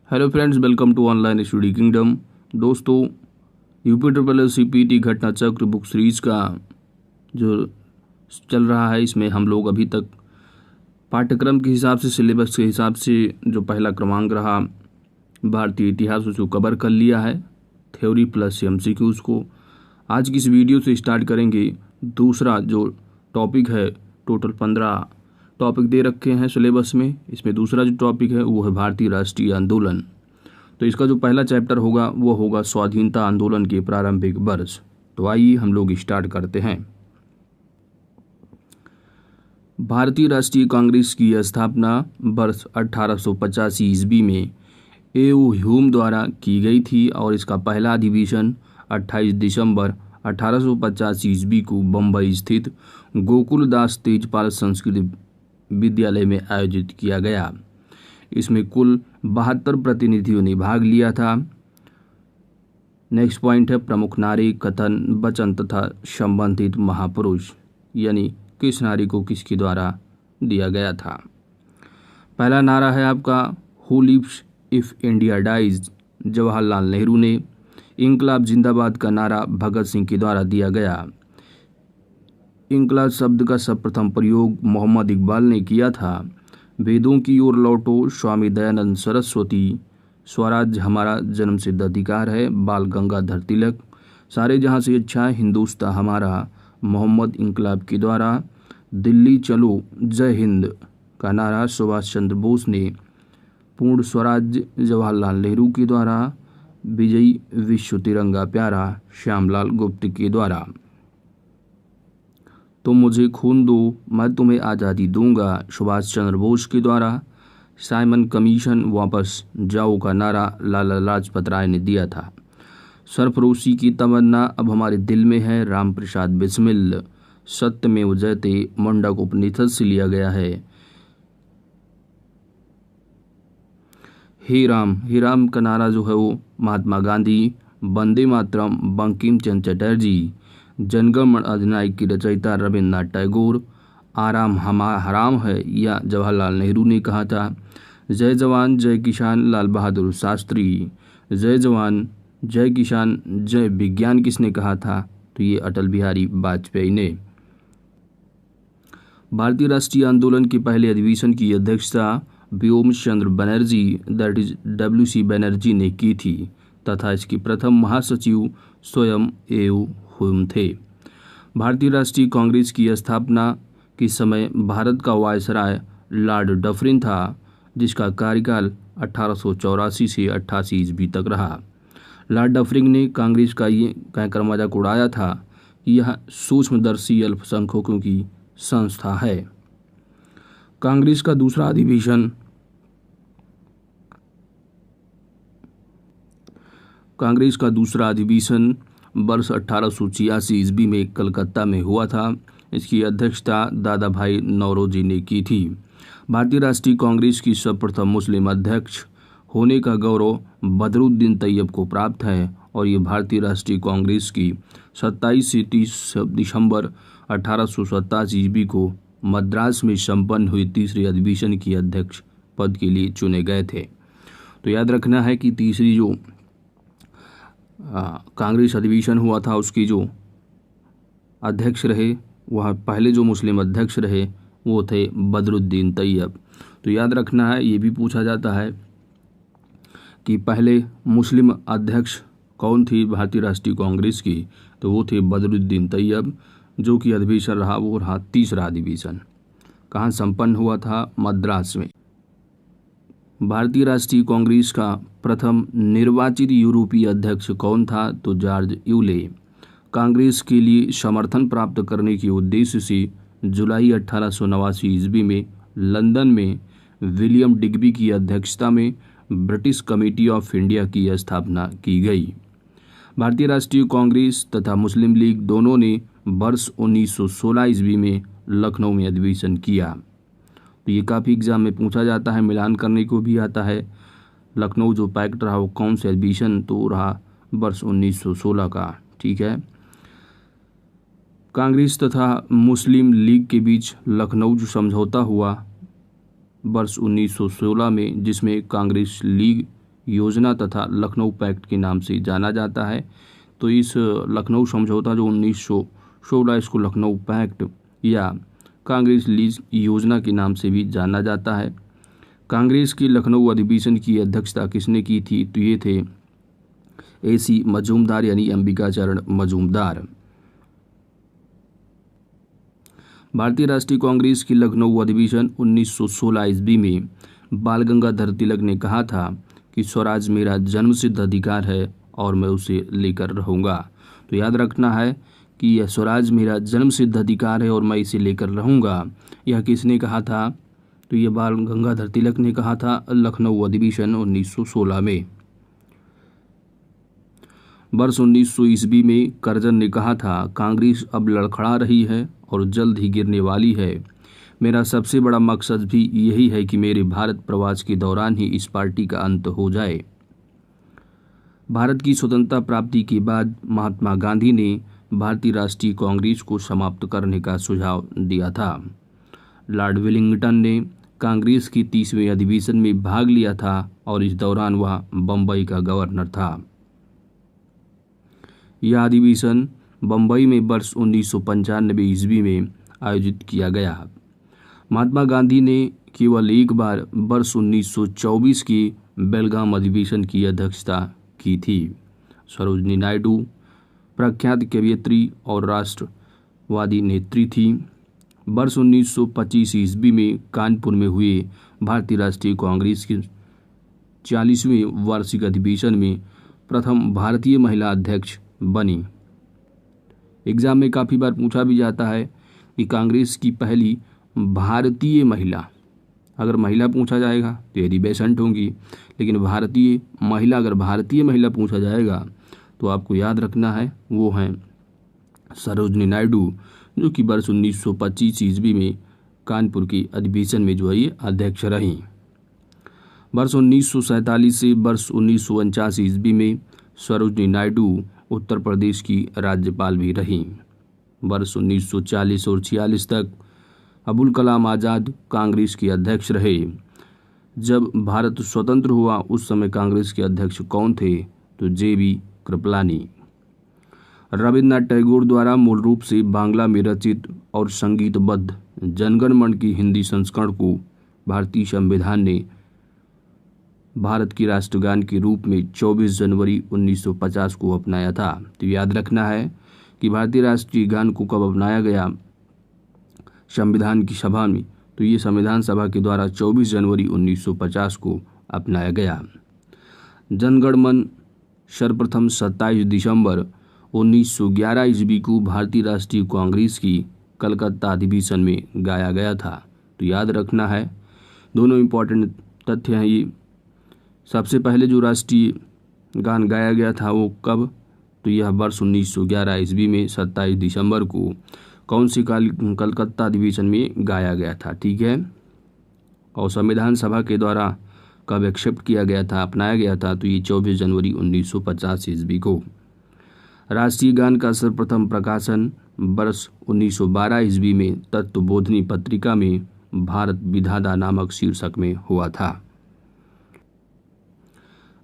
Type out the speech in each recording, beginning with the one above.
Hello friends, welcome to online study kingdom. दोस्तों, UP घटना चक्र बुक सीरीज का जो चल रहा है, इसमें हम लोग अभी तक पाठ्यक्रम के हिसाब से, सिलेबस के हिसाब से जो पहला क्रमांक रहा भारतीय इतिहास, उसको कवर कर लिया है, थ्योरी प्लस एमसीक्यूज को। आज की इस वीडियो से स्टार्ट करेंगे दूसरा जो टॉपिक है। टोटल 15 टॉपिक दे रखे हैं सिलेबस में। इसमें दूसरा जो टॉपिक है वो है भारतीय राष्ट्रीय आंदोलन। तो इसका जो पहला चैप्टर होगा वो होगा स्वाधीनता आंदोलन के प्रारंभिक वर्ष। तो आइए हम लोग स्टार्ट करते हैं। भारतीय राष्ट्रीय कांग्रेस की स्थापना वर्ष 1885 ईस्वी में ए.ओ. ह्यूम द्वारा की गई थी और इसका पहला अधिवेशन 28 दिसंबर 1885 ईस्वी को बम्बई स्थित गोकुलदास तेजपाल संस्कृत विद्यालय में आयोजित किया गया। इसमें कुल 72 प्रतिनिधियों ने भाग लिया था। नेक्स्ट पॉइंट है प्रमुख नारी, कथन, वचन तथा संबंधित महापुरुष, यानी किस नारी को किसके द्वारा दिया गया था। पहला नारा है आपका who lives if India dies, Jawaharlal Nehru ने। इंकलाब जिंदाबाद का नारा भगत सिंह के द्वारा दिया गया। इंकलाब शब्द का सर्वप्रथम प्रयोग मोहम्मद इकबाल ने किया था। वेदों की ओर लौटो, स्वामी दयानंद सरस्वती। स्वराज हमारा जन्मसिद्ध अधिकार है, बाल गंगाधर तिलक। सारे जहां से अच्छा हिंदुस्तान हमारा, मोहम्मद इंकलाब के द्वारा। दिल्ली चलो, जय हिंद का नारा सुभाष चंद्र बोस ने। पूर्ण स्वराज जवाहरलाल नेहरू के द्वारा। विजयी विश्व तिरंगा प्यारा श्यामलाल गुप्त के द्वारा। तुम मुझे खून दो, मैं तुम्हें आज़ादी दूंगा, सुभाष चंद्र बोस के द्वारा। साइमन कमीशन वापस जाओ का नारा लाला लाजपत राय ने दिया था। सरफरोशी की तमन्ना अब हमारे दिल में है, राम प्रसाद बिस्मिल। सत्यमेव जयते मुंडक उपनिषद से लिया गया है। हे राम का नारा जो है वो महात्मा गांधी। वंदे मातरम बंकिम चंद्र चटर्जी। जनगण मन अधिनायक की रचयिता रविन्द्रनाथ टैगोर। आराम हराम है या जवाहरलाल नेहरू ने कहा था। जय जवान जय किसान लाल बहादुर शास्त्री। जय जवान जय किसान जय विज्ञान किसने कहा था? तो ये अटल बिहारी वाजपेयी ने। भारतीय राष्ट्रीय आंदोलन के पहले अधिवेशन की अध्यक्षता Vyom Chandra Banerjee that is W.C. Banerjee ने की थी तथा इसकी प्रथम महासचिव स्वयं ए.ओ. ह्यूम थे। भारतीय राष्ट्रीय कांग्रेस की स्थापना के समय भारत का वायसराय लॉर्ड डफरिन था, जिसका कार्यकाल 1884 से 88 ईस्वी तक रहा। लॉर्ड डफरिन ने कांग्रेस का ये कहकर मजाक उड़ाया था कि यह सूक्ष्मदर्शी अल्पसंख्यकों की संस्था है। कांग्रेस का दूसरा अधिवेशन वर्ष 1886 ईस्वी में कलकत्ता में हुआ था। इसकी अध्यक्षता दादा भाई नौरोजी ने की थी। भारतीय राष्ट्रीय कांग्रेस की सर्वप्रथम मुस्लिम अध्यक्ष होने का गौरव बदरुद्दीन तैयब को प्राप्त है और ये भारतीय राष्ट्रीय कांग्रेस की 27 से 30 दिसंबर 1827 ईस्वी को मद्रास में संपन्न हुई तीसरे अधिवेशन की अध्यक्ष पद के लिए चुने गए थे। तो याद रखना है कि तीसरी जो कांग्रेस अधिवेशन हुआ था उसकी जो अध्यक्ष रहे, वह पहले जो मुस्लिम अध्यक्ष रहे वो थे बदरुद्दीन तैयब। तो याद रखना है, ये भी पूछा जाता है कि पहले मुस्लिम अध्यक्ष कौन थी भारतीय राष्ट्रीय कांग्रेस की? तो वो थे बदरुद्दीन तैयब। जो कि अधिवेशन रहा वो रहा तीसरा अधिवेशन। कहाँ संपन्न हुआ था? मद्रास में। भारतीय राष्ट्रीय कांग्रेस का प्रथम निर्वाचित यूरोपीय अध्यक्ष कौन था? तो जॉर्ज यूले। कांग्रेस के लिए समर्थन प्राप्त करने के उद्देश्य से जुलाई 1889 ईस्वी में लंदन में विलियम डिग्बी की अध्यक्षता में ब्रिटिश कमेटी ऑफ इंडिया की स्थापना की गई। भारतीय राष्ट्रीय कांग्रेस तथा मुस्लिम लीग दोनों ने वर्ष 1916 ईस्वी में लखनऊ में अधिवेशन किया। तो ये काफ़ी एग्जाम में पूछा जाता है, मिलान करने को भी आता है। लखनऊ जो पैक्ट रहा वो कौन से अधिवेशन? तो रहा वर्ष 1916 का। ठीक है। कांग्रेस तथा मुस्लिम लीग के बीच लखनऊ जो समझौता हुआ वर्ष 1916 में, जिसमें कांग्रेस लीग योजना तथा लखनऊ पैक्ट के नाम से जाना जाता है। तो इस लखनऊ समझौता जो 1916, इसको लखनऊ पैक्ट या कांग्रेस लीज योजना के नाम से भी जाना जाता है। कांग्रेस के लखनऊ अधिवेशन की अध्यक्षता किसने की थी? तो ये थे AC मजूमदार यानी अंबिकाचरण मजूमदार। भारतीय राष्ट्रीय कांग्रेस की लखनऊ अधिवेशन 1916 ईस्वी में बाल गंगाधर तिलक ने कहा था कि स्वराज मेरा जन्मसिद्ध अधिकार है और मैं उसे लेकर रहूँगा। तो याद रखना है कि यह स्वराज मेरा जन्मसिद्ध अधिकार है और मैं इसे लेकर रहूँगा। यह किसने कहा था? तो यह बाल गंगाधर तिलक ने कहा था लखनऊ अधिवेशन 1916 में। वर्ष 1900 ईस्वी में करजन ने कहा था कांग्रेस अब लड़खड़ा रही है और जल्द ही गिरने वाली है। मेरा सबसे बड़ा मकसद भी यही है कि मेरे भारत प्रवास के दौरान ही इस पार्टी का अंत हो जाए। भारत की स्वतंत्रता प्राप्ति के बाद महात्मा गांधी ने भारतीय राष्ट्रीय कांग्रेस को समाप्त करने का सुझाव दिया था। लॉर्ड वेलिंगटन ने कांग्रेस की 30वें अधिवेशन में भाग लिया था और इस दौरान वह बम्बई का गवर्नर था। यह अधिवेशन बम्बई में वर्ष 1995 ईस्वी में आयोजित किया गया। महात्मा गांधी ने केवल एक बार वर्ष 1924 की बेलगाम अधिवेशन की अध्यक्षता की थी। सरोजिनी नायडू प्रख्यात कवयित्री और राष्ट्रवादी नेत्री थी। वर्ष 1925 ईस्वी में कानपुर में हुए भारतीय राष्ट्रीय कांग्रेस के 40वें वार्षिक अधिवेशन में प्रथम भारतीय महिला अध्यक्ष बनी। एग्जाम में काफ़ी बार पूछा भी जाता है कि कांग्रेस की पहली भारतीय महिला, अगर महिला पूछा जाएगा तो एडी बेसेंट होंगी, लेकिन भारतीय महिला, अगर भारतीय महिला पूछा जाएगा तो आपको याद रखना है वो हैं सरोजिनी नायडू, जो कि वर्ष 1925 ईस्वी में कानपुर की अधिवेशन में जो है ये अध्यक्ष रहीं। वर्ष 1947 से वर्ष 1949 ईस्वी में सरोजिनी नायडू उत्तर प्रदेश की राज्यपाल भी रहीं। वर्ष 1940 और 46 तक अबुल कलाम आज़ाद कांग्रेस के अध्यक्ष रहे। जब भारत स्वतंत्र हुआ उस समय कांग्रेस के अध्यक्ष कौन थे? तो JB कृपलानी। रविन्द्रनाथ टैगोर द्वारा मूल रूप से बांग्ला में रचित और संगीतबद्ध जनगण मन की हिंदी संस्करण को भारतीय संविधान ने भारत की राष्ट्रगान के रूप में 24 जनवरी 1950 को अपनाया था। तो याद रखना है कि भारतीय राष्ट्रीय गान को कब अपनाया गया संविधान की सभा में? तो ये संविधान सभा के द्वारा 24 जनवरी 1950 को अपनाया गया। जनगण मन सर्वप्रथम 27 दिसंबर 1911 ईस्वी को भारतीय राष्ट्रीय कांग्रेस की कलकत्ता अधिवेशन में गाया गया था। तो याद रखना है, दोनों इम्पोर्टेंट तथ्य हैं ये। सबसे पहले जो राष्ट्रीय गान गाया गया था वो कब? तो यह वर्ष 1911 ईस्वी में 27 दिसंबर को कौन सी कलकत्ता अधिवेशन में गाया गया था, ठीक है। और संविधान सभा के द्वारा कब एक्सेप्ट किया गया था, अपनाया गया था? तो ये 24 जनवरी 1950 ईस्वी को। राष्ट्रीय गान का सर्वप्रथम प्रकाशन वर्ष 1912 ईस्वी में तत्वबोधिनी पत्रिका में भारत विधाता नामक शीर्षक में हुआ था।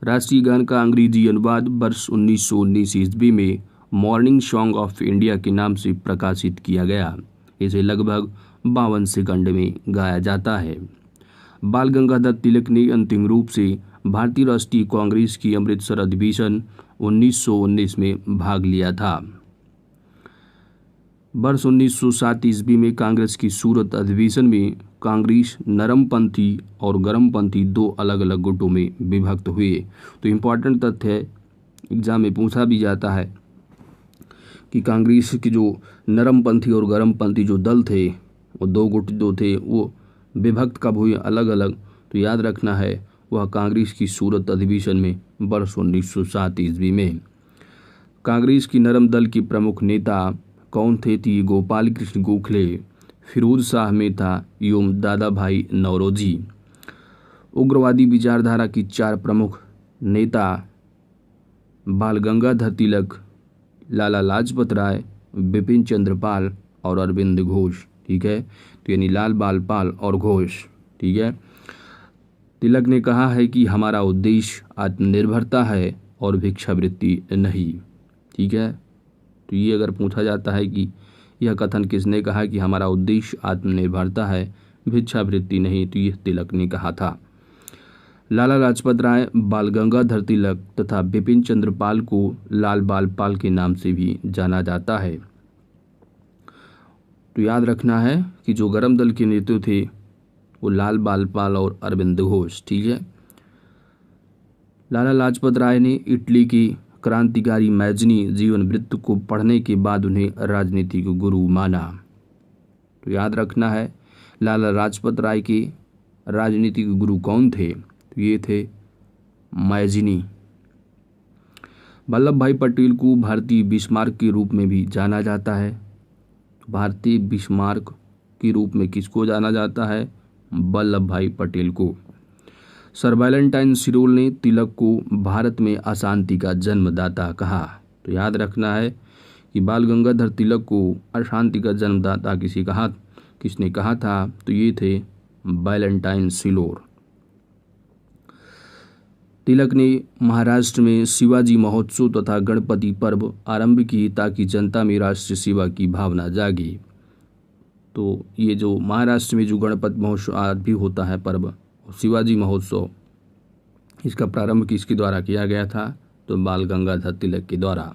राष्ट्रीय गान का अंग्रेजी अनुवाद वर्ष 1919 ईस्वी में मॉर्निंग सॉन्ग ऑफ इंडिया के नाम से प्रकाशित किया गया। इसे लगभग 52 सेकंड में गाया जाता है। बाल गंगाधर तिलक ने अंतिम रूप से भारतीय राष्ट्रीय कांग्रेस की अमृतसर अधिवेशन 1919 में भाग लिया था। वर्ष 1907 ईस्वी में कांग्रेस की सूरत अधिवेशन में कांग्रेस नरमपंथी और गरमपंथी दो अलग अलग गुटों में विभक्त हुए। तो इम्पॉर्टेंट तथ्य है, एग्जाम में पूछा भी जाता है कि कांग्रेस के जो नरमपंथी और गरमपंथी जो दल थे, वो दो गुट जो थे वो विभक्त कब हुए अलग अलग? तो याद रखना है वह कांग्रेस की सूरत अधिवेशन में वर्ष 1907 ईस्वी में। कांग्रेस की नरम दल के प्रमुख नेता कौन थे? थी गोपाल कृष्ण गोखले, फिरोज शाह मेहता एवं दादा भाई नौरोजी। उग्रवादी विचारधारा की चार प्रमुख नेता बाल गंगाधर तिलक, लाला लाजपत राय, बिपिन चंद्र पाल और अरविंद घोष, ठीक है। तो यानी लाल, बाल, पाल और घोष, ठीक है। तिलक ने कहा है कि हमारा उद्देश्य आत्मनिर्भरता है और भिक्षावृत्ति नहीं। ठीक है, तो ये अगर पूछा जाता है कि यह कथन किसने कहा कि हमारा उद्देश्य आत्मनिर्भरता है, भिक्षावृत्ति नहीं, तो यह तिलक ने कहा था। लाला लाजपत राय, बाल गंगाधर तिलक तथा बिपिन चंद्र पाल को लाल बाल पाल के नाम से भी जाना जाता है। तो याद रखना है कि जो गरम दल के नेता थे वो लाल बाल पाल और अरविंद घोष। ठीक है, लाला लाजपत राय ने इटली की क्रांतिकारी मैजनी जीवन वृत्त को पढ़ने के बाद उन्हें राजनीतिक गुरु माना। तो याद रखना है लाला लाजपत राय के राजनीतिक गुरु कौन थे, तो ये थे मैजनी। वल्लभ भाई पटेल को भारतीय बिस्मार्क के रूप में भी जाना जाता है। भारतीय बिस्मार्क के रूप में किसको जाना जाता है? वल्लभ भाई पटेल को। सर वैलेंटाइन सिरोल ने तिलक को भारत में अशांति का जन्मदाता कहा। तो याद रखना है कि बाल गंगाधर तिलक को अशांति का जन्मदाता किसने कहा था? तो ये थे वैलेंटाइन सिरोल। तिलक ने महाराष्ट्र में शिवाजी महोत्सव तथा गणपति पर्व आरंभ किए ताकि जनता में राष्ट्र सेवा की भावना जागे। तो ये जो महाराष्ट्र में जो गणपति महोत्सव आज भी होता है पर्व, शिवाजी महोत्सव, इसका प्रारंभ किसके द्वारा किया गया था? तो बाल गंगाधर तिलक के द्वारा।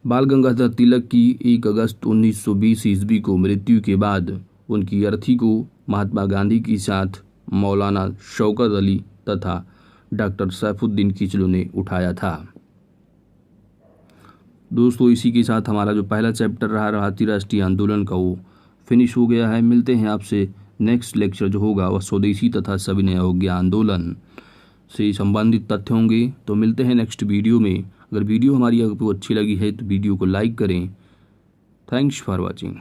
बाल गंगाधर तिलक की 1 अगस्त 1920 ईस्वी को मृत्यु के बाद उनकी अर्थी को महात्मा गांधी के साथ मौलाना शौकत अली तथा डॉक्टर सैफुद्दीन किचलू ने उठाया था। दोस्तों, इसी के साथ हमारा जो पहला चैप्टर रहा भारतीय राष्ट्रीय आंदोलन का वो फिनिश हो गया है। मिलते हैं आपसे नेक्स्ट लेक्चर जो होगा वह स्वदेशी तथा सविनय अवज्ञा आंदोलन से संबंधित तथ्य होंगे। तो मिलते हैं नेक्स्ट वीडियो में। अगर वीडियो हमारी आपको अच्छी लगी है तो वीडियो को लाइक करें। Thanks for watching.